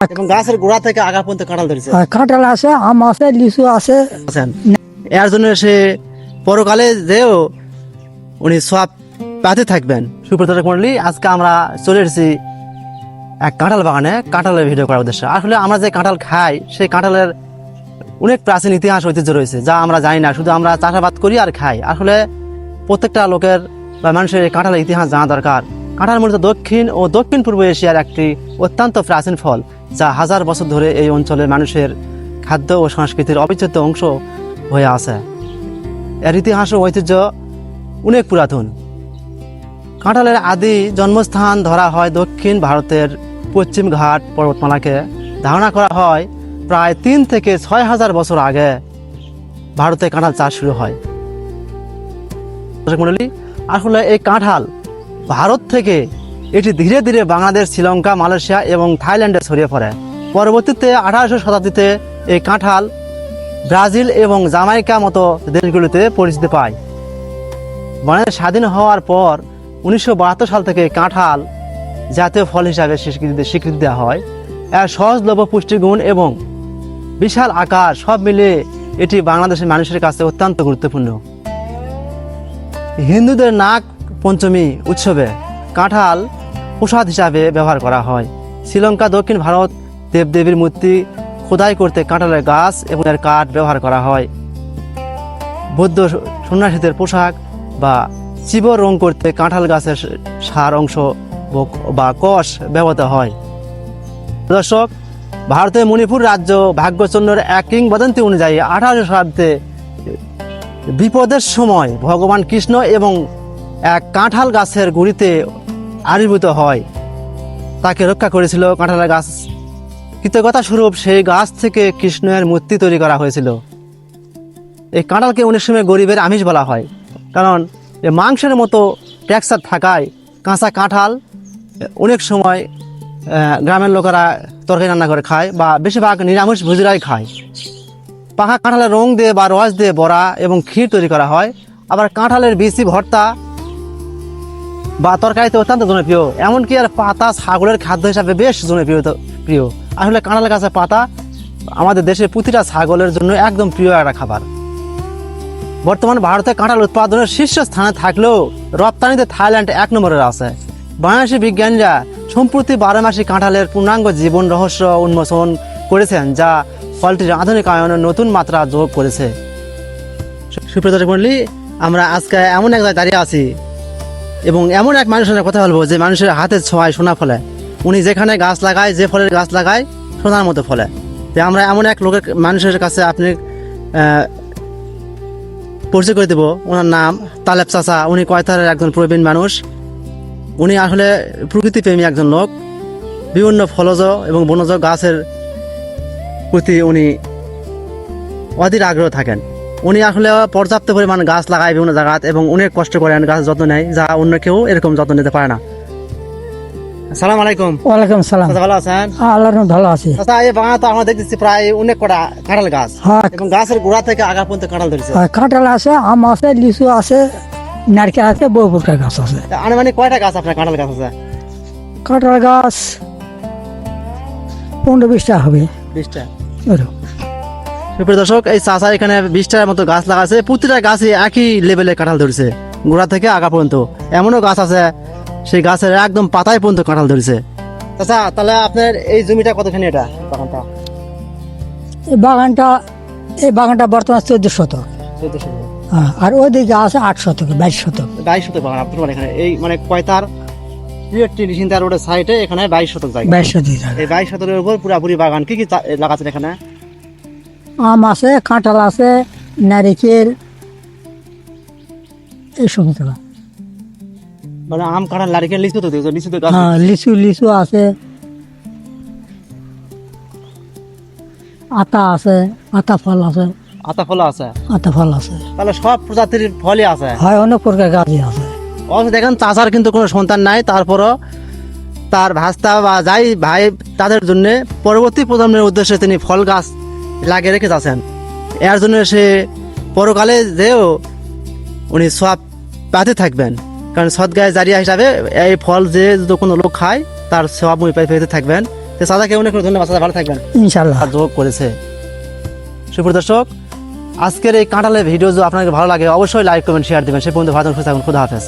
এবং গাছের গোড়া থেকে আগা পর্যন্ত কাঁঠাল ধরেছে। কাঁঠাল আছে, আম আছে, লিচু আছে। এর জন্য সে পরকালে যেও উনি সব পাতে থাকবেন। সুপ্রদর্শক মণ্ডলী, আজকে আমরা চলে এসেছি এক কাঁঠাল বাগানে কাঁঠালের ভিডিও করার উদ্দেশ্যে। আসলে আমরা যে কাঁঠাল খাই সেই কাঁঠালের অনেক প্রাচীন ইতিহাস ঐতিহ্য রয়েছে, যা আমরা জানি না। শুধু আমরা চাষাবাদ করি আর খাই। আসলে প্রত্যেকটা লোকের বা মানুষের এই কাঁঠালের ইতিহাস জানা দরকার। কাঁঠাল মূলত দক্ষিণ ও দক্ষিণ পূর্ব এশিয়ার একটি অত্যন্ত প্রাচীন ফল, যা হাজার বছর ধরে এই অঞ্চলের মানুষের খাদ্য ও সংস্কৃতির অবিচ্ছেদ্য অংশ হয়ে আছে। এর ইতিহাস ও ঐতিহ্য অনেক পুরাতন। কাঁঠালের আদি জন্মস্থান ধরা হয় দক্ষিণ ভারতের পশ্চিম ঘাট পর্বতমালাকে। ধারণা করা হয় প্রায় 3 থেকে 6 হাজার বছর আগে ভারতে কাঁঠাল চাষ শুরু হয়। আসলে এই কাঁঠাল ভারত থেকে এটি ধীরে ধীরে বাংলাদেশ, শ্রীলঙ্কা, মালয়েশিয়া এবং থাইল্যান্ডে ছড়িয়ে পড়ে। পরবর্তীতে 18শো শতাব্দীতে এই কাঁঠাল ব্রাজিল এবং জামাইকা মতো দেশগুলিতে পরিচিতি পায়। বাংলাদেশ স্বাধীন হওয়ার পর 1972 সাল থেকে কাঁঠাল জাতীয় ফল হিসাবে স্বীকৃতি দেওয়া হয়। এর সহজলভ্য পুষ্টিগুণ এবং বিশাল আকার সব মিলিয়ে এটি বাংলাদেশের মানুষের কাছে অত্যন্ত গুরুত্বপূর্ণ। হিন্দুদের নাগ পঞ্চমী উৎসবে কাঁঠাল প্রসাদ হিসাবে ব্যবহার করা হয়। শ্রীলঙ্কা, দক্ষিণ ভারত দেবদেবীর মূর্তি খোদাই করতে কাঁঠালের গাছ এবং এর কাঠ ব্যবহার করা হয়। বৌদ্ধ সন্ন্যাসীদের পোশাক বা চিবর রং করতে কাঁঠাল গাছের সার অংশ বা কষ ব্যবহৃত হয়। দর্শক, ভারতের মণিপুর রাজ্য ভাগ্যচন্দ্রের এক কিংবদন্তি অনুযায়ী 18শো শতাব্দীতে বিপদের সময় ভগবান কৃষ্ণ এবং এক কাঁঠাল গাছের গুঁড়িতে আবির্ভূত হয়। তাকে রক্ষা করেছিল কাঁঠালের গাছ। কৃতজ্ঞতা স্বরূপ সেই গাছ থেকে কৃষ্ণের মূর্তি তৈরি করা হয়েছিল। এই কাঁঠালকে অনেক সময় গরিবের আমিষ বলা হয়, কারণ মাংসের মতো টেক্সচার থাকায় কাঁচা কাঁঠাল অনেক সময় গ্রামের লোকেরা তরকারি রান্না করে খায় বা বেশিরভাগ নিরামিষ ভোজীরাই খায়। পাকা কাঁঠালের রং দিয়ে বা রস দিয়ে বড়া এবং ক্ষীর তৈরি করা হয়। আবার কাঁঠালের বিচি ভর্তা বা তরকারিতে অত্যন্ত জনপ্রিয়। এমনকি আর পাতা ছাগলের খাদ্য হিসাবে বেশ জনপ্রিয়। আসলে কাঁঠাল গাছের পাতা আমাদের দেশের প্রতিটা ছাগলের জন্য একদম প্রিয় একটা খাবার। বর্তমান ভারতে কাঁঠাল উৎপাদনের শীর্ষ স্থানে থাকলেও রপ্তানিতে থাইল্যান্ড 1 নম্বরে আছে। বাংলাদেশি বিজ্ঞানীরা সম্প্রতি 12 মাসি কাঁঠালের পূর্ণাঙ্গ জীবন রহস্য উন্মোচন করেছেন, যা ফলটির আধুনিকায়নের নতুন মাত্রা যোগ করেছে। সুপ্রদর্শক মণ্ডলী, আমরা আজকে এমন এক জায়গায় দাঁড়িয়ে আছি এবং এমন এক মানুষের সাথে কথা বলবো যে মানুষের হাতের ছোঁয়ায় সোনা ফলে। উনি যেখানে গাছ লাগায়, যে ফলের গাছ লাগায়, সোনার মতো ফলে। তো আমরা এমন এক মানুষের কাছে আপনি পরিচয় করে দেবো। ওনার নাম তালেব চাচা। উনি কয়তারের একজন প্রবীণ মানুষ। উনি আসলে প্রকৃতিপ্রেমী একজন লোক। বিভিন্ন ফলজ এবং বনজ গাছের প্রতি উনি অধীর আগ্রহ থাকেন। উনি আসলে পর্যাপ্ত পরিমাণ গাছ লাগায় বিভিন্ন জায়গায় এবং অনেক কষ্ট করেন, গাছের যত্ন নেয়, যা অন্য কেউ এরকম যত্ন নিতে পারে না। আসসালামু আলাইকুম। ওয়ালাইকুম সালাম। ভালো আছেন? আল্লাহর রহমতে ভালো আছি। আচ্ছা, এই বাগানে তো আমরা দেখতেছি প্রায় অনেক কটা কাঁঠাল গাছ এবং গাছের গোড়া থেকে আগা পর্যন্ত কাঁঠাল ধরেছে। কাঁঠাল আছে, আম আছে, লিচু আছে, নারকেল আছে, বহু প্রকার গাছ আছে। আনুমানিক কয়টা গাছ আপনার কাঁঠাল গাছ আছে? কাঁঠাল গাছ 15-20টা হবে। 20টা। সুপ্রিয় দর্শক, এই চাচা এখানে 20টার মতো গাছ লাগাছে। প্রতিটা গাছে একই লেভেলে কাঁঠাল ধরেছে, গোড়া থেকে আগা পর্যন্ত। এমনও গাছ আছে সেই গাছের একদম পাতায় পর্যন্ত কাঁঠাল ধরেছে। চাচা, তাহলে আপনার এই জমিটা কতখানি? এটা বাগানটা এই বাগানটা বর্তমান 14 শতক। আর ওইদিকে আছে 8 শতক, 22 শতক। 22 শতক বাগান আপনার এখানে। এই মানে কয়তার রোডের সাইডে এখানে 22 শতক জায়গা। 22 শতক। এই 22 শতকের উপর পুরাপুরি বাগান। কি কি লাগাচ্ছেন এখানে? আম আছে, কাঁঠাল আছে, নারিকেল, এই সমস্ত। মানে আম, কাঁঠাল, নারিকেল, লিচু তো দিয়েছে। লিচু তো গাছ। হ্যাঁ, লিচু আছে, আতা আছে, আতা ফল আছে। আতা ফল আছে? আতা ফল আছে। তাহলে সব প্রজাতির ফলই আছে? হয়, অনেক প্রকার গাছই আছে। অবশ্য দেখেন চাচার কিন্তু কোনো সন্তান নাই, তারপরও তার ভাস্তা বা যাই ভাই তাদের জন্য পরবর্তী প্রজন্মের উদ্দেশ্যে তিনি ফল গাছ লাগিয়ে রেখে যাচ্ছেন। এর জন্য সে পরকালে যেও উনি সব পাতে থাকবেন, কারণ সদগায়ে জারিয়া হিসাবে এই ফল যে যদি কোনো লোক খায় তার সব পেতে থাকবেন। তো চাচাকে অনেক অনেক ধন্যবাদ, চাচা ভালো থাকবেন। ইনশাল্লাহ। আর যোগ করেছে। সুপ্রিয় দর্শক, আজকের এই কাঁঠালের ভিডিও যদি আপনাকে ভালো লাগে অবশ্যই লাইক কমেন্ট শেয়ার দিবেন। সে পর্যন্ত ভালো থাকুন, সুস্থ থাকুন। খুদা হাফেজ।